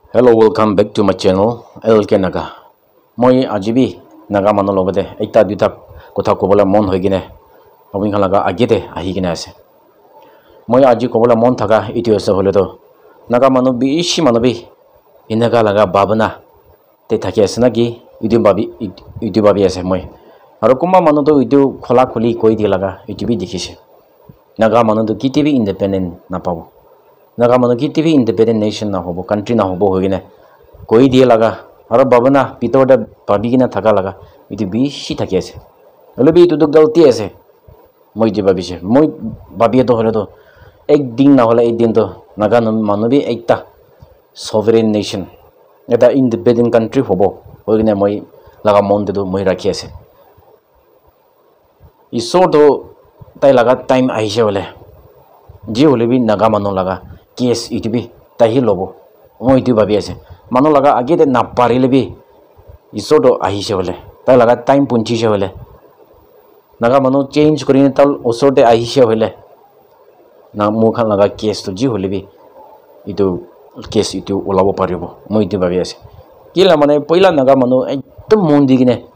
Hello, welcome back to my channel LK Naga. Moi ajibi Naga mano lobade ekta duta kotha kobola mon hoigine abin khalaga agete ahigine ase. Moi aji kobola mon thaga itu ase hole to Naga mano bishi mano bi inaga laga babana te thaki ase naki itu babi ase moi. Aro kumba mano to itu khola kholi koi di laga itu bi dikhise. Naga mano to kiti bi independent na pabo. Naga mano kiti bi independent nation na hobo country na hobo hoigine koi die laga aro babana pitoda babi gina thaka laga itu bishi thaki ase. Hole bi itu to galti ase. Moi je babi se moi babi to hole to ek din na hola ek din to Naga mano bi ekta sovereign nation eta independent country hobo hoigine moi laga mon de do moi rakhi ase. Iso to tai laga time aise hole ji hole bi Naga mano laga case itu bi tahi lobo moi itu babi ase mano laga age de na parile bi iso to aise hole tai laga time punchi se hole Naga mano change kori tal osote aise hole na mukhan laga case to ji hole bi itu case itu olabo paribo moi itu babi ase kila mane poila Naga mano ekdom mon digine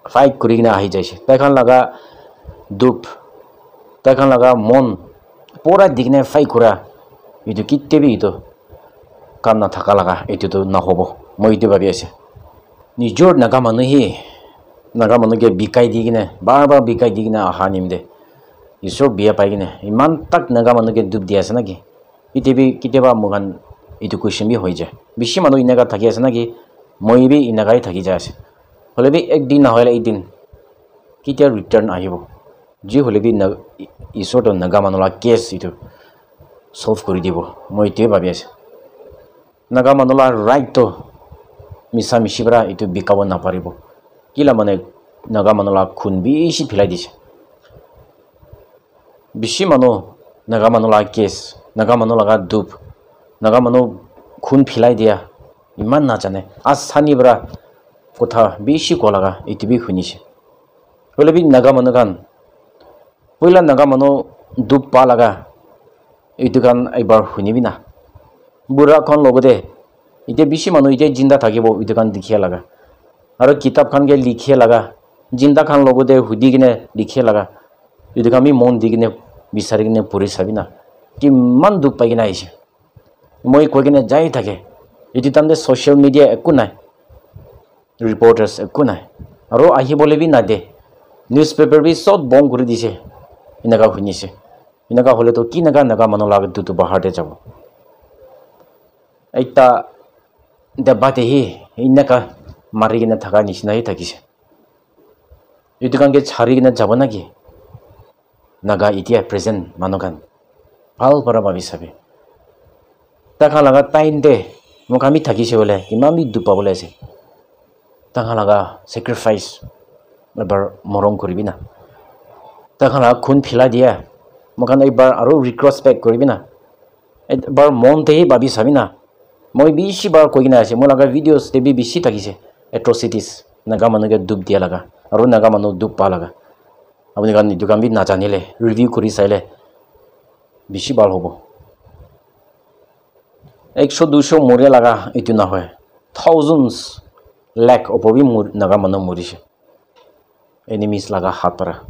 fight kori gina ahi jaise tai khan laga dup tai khan laga mon pura digine fight kora itu kitte bi itu kam na thaka laga itu to na hobo moi itu babi ase nijor Naga mano hi Naga mano ke bikai digine bar bikai digine aha nimde iso biya pai gine iman tak Naga mano ke dup dia ase naki ite bi kiteba mugan itu question bi hoi jae bishi mano inaga thaki ase naki moi bi inagai thaki jae ase hole bi ek din na hoile ek din kitia return ahibo ji hole bi iso to Naga mano la case itu solve kori dibo moi te babi ase Naga mano la right to misa mishibra itu bikabo na paribo kila mane Naga mano la khun bishi philai dise bishi mano Naga mano la case Naga mano laga dup Naga mano khun philai dia iman na jane asani bra kotha bishi ko laga itu bi khunise hole bi Naga mano kan poila Naga mano dup pa laga itu kan ebar hunibi na bura kon lobode ite bishi mano ite jinda thakibo itu kan dikhia laga aro kitab khan ge likhia laga jinda khan lobode hudi gine likhia laga itu kan mi mon digine bisari gine puri sabina ki man duk pai gina ise moi ko gine jai thake itu tamde social media ekku nai reporters ekku nai aro ahi bole bi na de newspaper bi sot bong kuri dise inaga hunise inaga hole to ki Naga mano laga tu bahar de jabo ekta debate hi inaka mari gina thaka nisina hi thakise itu kan ge chari gina jabo naki Naga itia present manokan pal para babi sabe takha laga time de mokami thakise bole imami dupa bole ase takha laga sacrifice ebar morong koribina takha laga khun phila dia mokan ebar aro retrospect koribina ebar mon te babi sabina moi bishi bar koigina ase mo laga videos te bi bishi thakise atrocities Naga mano ge dup dia laga aro Naga mano dup pa laga apni kan itu kan bi na janile review kori saile bishi bal hobo 100-200 mori laga itu na hoy thousands lakh opobi Naga mano morise enemies laga hat para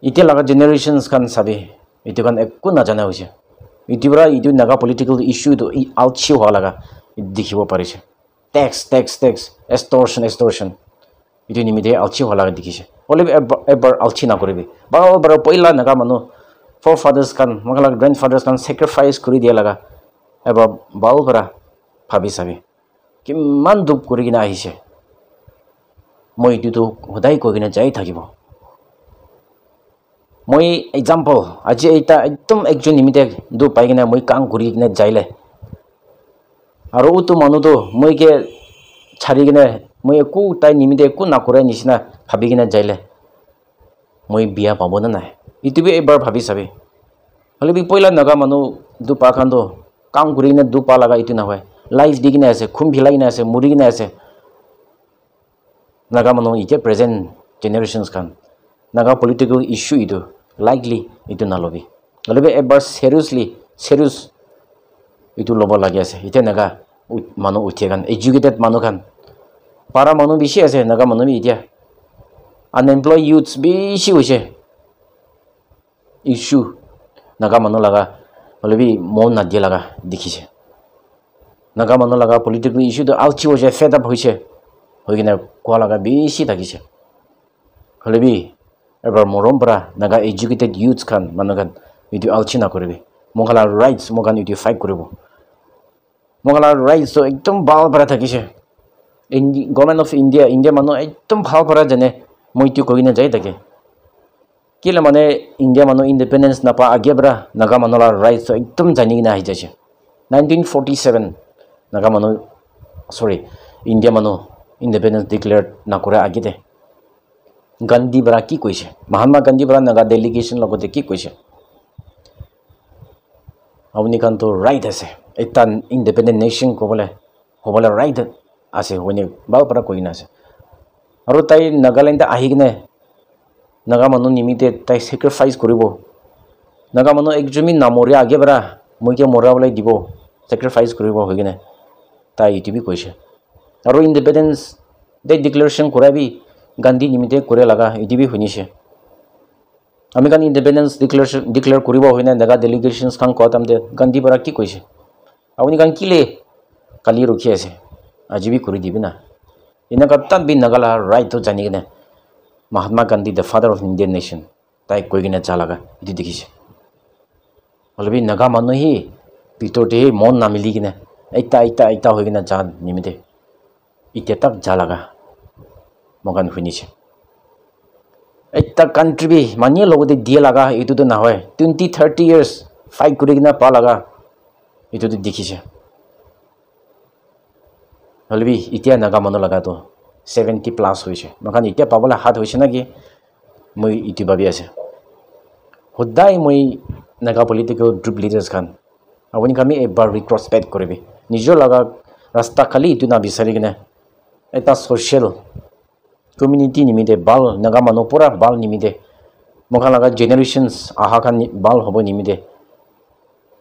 ite laga generations kan sabe itu kan ekku na jana hoise itu bra itu Naga political issue to alchi ho laga dikhibo parise tax extortion itu nimide alchi ho laga dikhise ole ever alchi na koribi bara poila Naga mano forefathers kan magala grandfathers kan sacrifice kori dia laga ever bal bara bhabi sabe kiman dup kori gina ahise moi itu to hodai ko gina jai thakibo moi example aji eta ekdom ekjon nimide du pai gina moi kang kori gina jaile aro utu manu to moi ke chari gina moi ku tai nimide ku na kore nisina bhabi gina jaile moi biya pabo na nai itu bi ebar bhabi sabe hole bi poila Naga mano du pa khan do kang kori gina du pa laga itu na hoy life digina ase khum philai gina ase muri gina ase Naga mano ite present generations kan Naga political issue itu likely itu na lobi hole bi ebar serious itu lobo lagi ase ite Naga মানুহ উঠে খান educated মানুহ খান পাৰা মানুহ বেছি আছে নাগা মানুহ এতিয়া unemploy ইউথছ বেছি হৈছে ইছ্যু নাগা মানুহ লগা হ'লে বি মন নাদিয়া লগা দেখিছে নাগা মানুহ লগা পলিটিকেল ইছ্যুটো আলচি হৈছে ফেড আপ হৈছে হৈ কিনে কোৱা লগা বেছি থাকিছে হ'লে বি এবাৰ মৰম পৰা নাগা এডুকেটেড ইউথছ খান মানুহ খান এইটো আলচি নকৰিবি মোকালাৰ ৰাইটছ মোকান এইটো ফাইট কৰিব মোকালাৰ ৰাইটছটো একদম ভাল পৰা থাকিছে গভৰ্ণমেণ্ট অফ ইণ্ডিয়া মানুহ একদম ভাল পৰা জানে মই এইটো কৈ কিনে যাই থাকে কেলে মানে ইণ্ডিয়া মানুহ ইণ্ডিপেণ্ডেঞ্চ নাপা আগে পৰা নাগা মানুহৰ ৰাইটছটো একদম জানি কিনে আহি যাইছে 1947 নাগা মানুহ সৰি ইণ্ডিয়া মানুহ ইণ্ডিপেণ্ডেঞ্চ ডিক্লেয়াৰ নকৰে আগতে গান্ধী বৰা কি কৈছে মহাত্মা গান্ধী বৰা নাগা ডেলিগেশ্যন লগতে কি কৈছে আপুনি কানতো ৰাইট আছে এটা ইণ্ডিপেণ্ডেণ্ট নেশ্যন হ'বলৈ ৰাইট আছে হয়নে ভাল পৰা কৈ কিনে আছে আৰু তাই নাগালেণ্ডে আহি কিনে নাগা মানুহ নিমিত্তে তাই চেক্ৰিফাইচ কৰিব নাগা মানুহ একজনী নামৰে আগে পৰা মই কিয় মৰাবলৈ দিব চেক্ৰিফাইচ কৰিব হৈ কিনে তাই ইটিভি কৈছে আৰু ইণ্ডিপেণ্ডেঞ্চ ডে ডিক্লেৰেশ্যন কৰাবি গান্ধী নিমিত্তে কৰে লগা ইটিভি শুনিছে আমি কাৰণ ইণ্ডিপেণ্ডেঞ্চ ডিক্লেয়াৰ কৰিব হয় না নাগা ডেলিগেশ্যনছ খান কোৱা টাইমতে গান্ধী পৰা কি কৈছে আপুনি কাৰণ কিলে কালি ৰখি আছে আজি বি কৰি দিবি না এনেকুৱা তাত বি নাগালা ৰাইটটো জানি কিনে Mahatma Gandhi the father of Indian nation তাইক কৈ কিনে যা লগা এইটো দেখিছে হ'লে বি নাগা মানুহে ভিতৰতে মন নামিলি কিনে এইটা হৈ কিনে যা নিমিতে এতিয়া তাক যা লগা মগান শুনিছে এটা কাণ্ট্ৰি বি মানিয়ে লগতে দিয়ে লগা এইটোতো নহয় 20-30 years ফাইট কৰি কিনে পা লগা এইটোতো দেখিছে হ'লে বি এতিয়া নাগা মানুহ লগাটো 70+ হৈছে মগান এতিয়া পাবলৈ হাত হৈছে নেকি মই ইটো ভাবি আছে সদায় মই নাগা পলিটিকেল গ্ৰুপ লিডাৰ্ছ খান আপুনি আমি এবাৰ ৰিক্ৰস্পেক্ট কৰিবি নিজৰ লগা ৰাস্তা খালি এইটো না বিচাৰি কিনে এটা ছ'চিয়েল কমিউনিটি নিমিতে ভাল নাগা মানুহ পুৰা ভাল নিমিতে মোকা লগা জেনেৰেশ্যনছ আহা খান ভাল হ'ব নিমিতে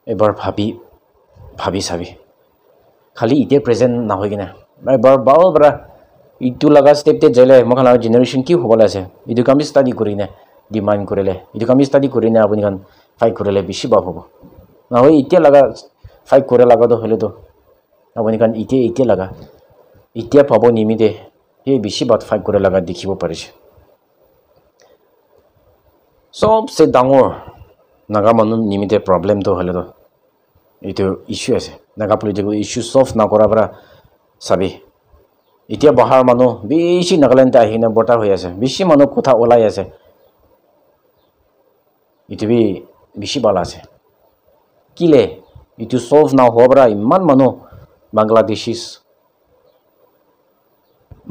এবাৰ ভাবি চাবি খালি এতিয়া প্ৰেজেণ্ট নহয় কিনে এবাৰ ভাল পৰা ইটো লগা ষ্টেপতে যাইলে মোকা লগা জেনেৰেশ্যন কি হ'বলৈ আছে এইটো আমি ষ্টাডি কৰি নে ডিমাণ্ড কৰিলে এইটো আমি ষ্টাডি কৰি নে আপুনি খান ফাইট কৰিলে বেছি ভাল হ'ব নহয় এতিয়া লগা ফাইট কৰে লগাটো হ'লেতো আপুনি খান এতিয়া লগা এতিয়া পাব নিমিতে সেই বেছি বাট ফাইট কৰে লগা দেখিব পাৰিছে সবচে ডাঙৰ নাগা মানুহ নিমিতে প্ৰব্লেমটো হ'লেতো এইটো ইছ্যু আছে নাগা পলিটিকেল ইছ্যু সলভ নকৰা পৰা চাবি এতিয়া বাহাৰ মানুহ বেছি নাগালেণ্ডে আহি কিনে বৰ্তা হৈ আছে বেছি মানুহ কথা ওলাই আছে এইটো বেছি ভাল আছে কিলে এইটো সলভ নহোৱাৰ পৰা ইমান মানুহ বাংলাদেশীছ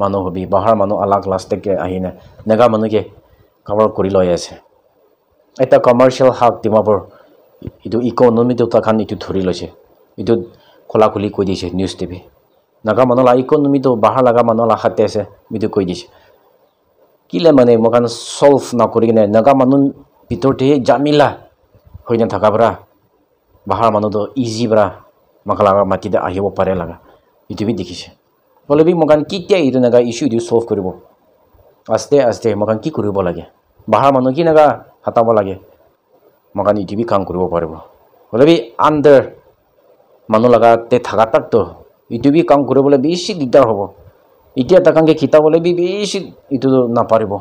মানুহ হবি বাহাৰ মানুহ আলাগ লাষ্টকে আহি না নাগা মানুহকে কভাৰ কৰি লৈ আছে এটা কমাৰ্চিয়েল হাক ডিমাপুৰ এইটো ইকনমিটো তাখান এইটো ধৰি লৈছে এইটো খোলা খুলি কৈ দিছে নিউজ টিভি নাগা মানুহৰ ইকনমিটো বাহাৰ লগা মানুহৰ হাতে আছে এইটো কৈ দিছে কিলে মানে মকান সলভ নকৰি কিনে নাগা মানুহ ভিতৰতে জামিলা হৈ নাথাকা পৰা বাহাৰ মানুহটো ইজি পৰা মাকা লগা মাটিতে আহিব পাৰে লগা এইটো দেখিছে হ'লে বি মকান কেতিয়া এইটো নাগা ইছ্যু এইটো সলভ কৰিব আস্তে মকান কি কৰিব লাগে বাহাৰ মানুহ কি নাগা হাতাব লাগে মকান এইটো কাম কৰিব পাৰিব হ'লে বি আণ্ডাৰ মানুহ লগাতে থাকা তাকতো এইটো কাম কৰিবলৈ বেছি দিগদাৰ হ'ব এতিয়া তাকাংকে খিতাবলৈ বেছি এইটো নাপাৰিব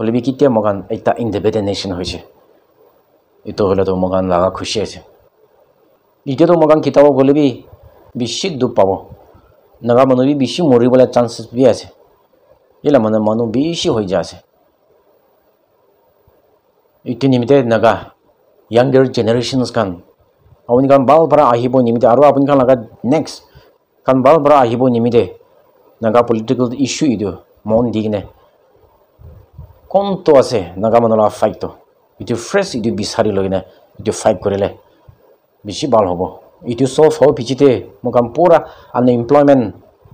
হ'লে বি কেতিয়া মকান এটা ইণ্ডিপেণ্ডেণ্ট নেশ্যন হৈছে এইটো হ'লেতো মকান লগা খুচি আছে এতিয়াতো মকান খিতাব গ'লে বি বেছি দুখ পাব নাগা মানুহ বেছি মৰিবলৈ চান্সেছ বি আছে এইলা মানে মানুহ বেছি হৈ যায় আছে এইটো নিমিত্তে নাগা য়াংগাৰ জেনেৰেশ্যনছ খান আপুনি খান ভাল পৰা আহিব নিমিত্তে আৰু আপুনি খান লগা নেক্সট খান ভাল পৰা আহিব নিমিত্তে নাগা পলিটিকেল ইছ্যু এইটো মন দি কিনে কোনটো আছে নাগা মানুহৰ লগা ফাইটটো এইটো ফ্ৰেছ এইটো বিচাৰি লৈ কিনে এইটো ফাইট কৰিলে বেছি ভাল হ'ব এইটো সলভ হ'ব পিছতে মোক পুৰা আনএমপ্লয়মেণ্ট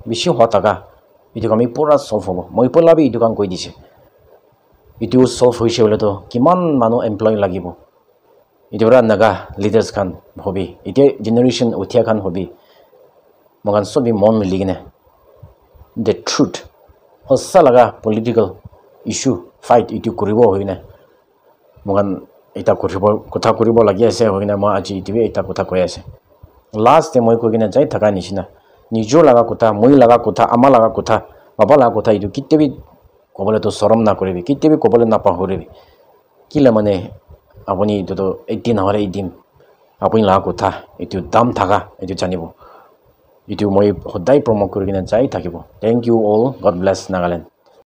বেছি হোৱা থকা এইটো আমি পুৰা সলভ হ'ব মই পলাবি এইটো কাম কৈ দিছে এইটো সলভ হৈছে হ'লেতো কিমান মানুহ এমপ্লয় লাগিব এইটো পৰা নাগা লিডাৰ্ছ খান হবি এতিয়া জেনেৰেশ্যন উঠীয়া খান হবি মগান সবি মন মিলি কিনে দ্য ট্ৰুথ সঁচা লগা পলিটিকেল ইছ্যু ফাইট ইটো কৰিব হৈ কিনে মগান এটা কথা কৰিব লাগি আছে হৈ কিনে মই আজি ইটোৱে এটা কথা কৈ আছে লাষ্ট মই কৈ কিনে যাই থকা নিচিনা নিজৰ লগা কথা মই লগা কথা আমাৰ লগা কথা বাবা লগা কথা ইটো কেতিয়াবি ক'বলৈ তো শৰম নকৰিবি কেতিয়াবি ক'বলৈ নাপাহৰিবি কিলা মানে আপুনি এইটোতো এদিন নহ'লে এদিন আপুনি লগা কথা এইটো দাম থাকা এইটো জানিব এইটো মই সদায় প্ৰমোট কৰি কিনে যাই থাকিব thank you all God bless Nagaland